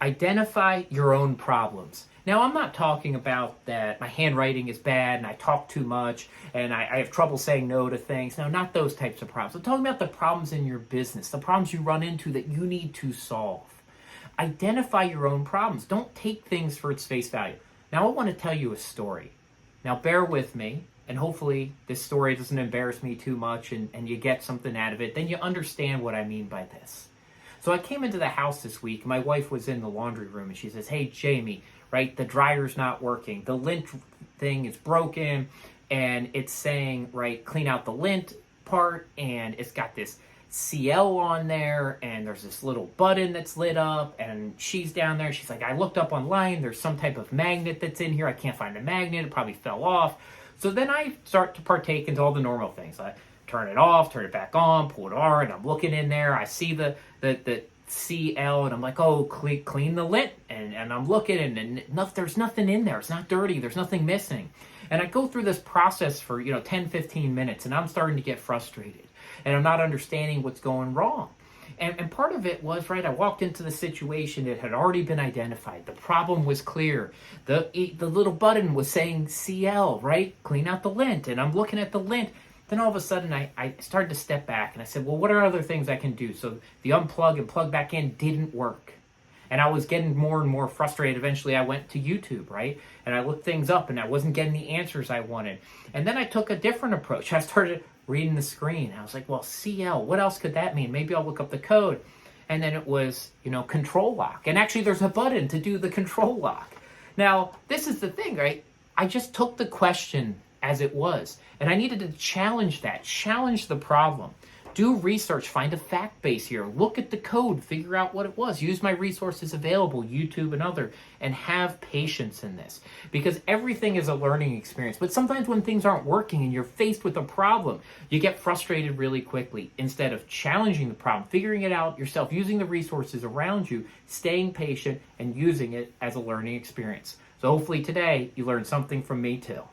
Identify your own problems. Now, I'm not talking about that my handwriting is bad and I talk too much and I have trouble saying no to things. No, not those types of problems. I'm talking about the problems in your business, the problems you run into that you need to solve. Identify your own problems. Don't take things for its face value. Now, I want to tell you a story. Now, bear with me, and hopefully this story doesn't embarrass me too much and you get something out of it. Then you understand what I mean by this. So I came into the house this week. My wife was in the laundry room and she says, "Hey, Jamie, right, the dryer's not working. The lint thing is broken and it's saying, right, clean out the lint part and it's got this CL on there and there's this little button that's lit up and she's down there. She's like, I looked up online. There's some type of magnet that's in here. I can't find the magnet. It probably fell off." So then I start to partake into all the normal things. I turn it off, turn it back on, pull it apart, and I'm looking in there. I see the CL, and I'm like, oh, clean the lint. And I'm looking, and there's nothing in there. It's not dirty. There's nothing missing. And I go through this process for 10, 15 minutes, and I'm starting to get frustrated. And I'm not understanding what's going wrong. And part of it was, right, I walked into the situation that had already been identified. The problem was clear. The little button was saying CL, right? Clean out the lint. And I'm looking at the lint. Then all of a sudden, I started to step back. And I said, well, what are other things I can do? So the unplug and plug back in didn't work. And I was getting more and more frustrated. Eventually, I went to YouTube, right? And I looked things up, and I wasn't getting the answers I wanted. And then I took a different approach. I started reading the screen. I was like, well, CL, what else could that mean? Maybe I'll look up the code. And then it was, control lock. And actually, there's a button to do the control lock. Now, this is the thing, right? I just took the question as it was. And I needed to challenge the problem. Do research, find a fact base here, look at the code, figure out what it was, use my resources available, YouTube and other, and have patience in this. Because everything is a learning experience. But sometimes when things aren't working and you're faced with a problem, you get frustrated really quickly. Instead of challenging the problem, figuring it out yourself, using the resources around you, staying patient, and using it as a learning experience. So hopefully today you learned something from me too.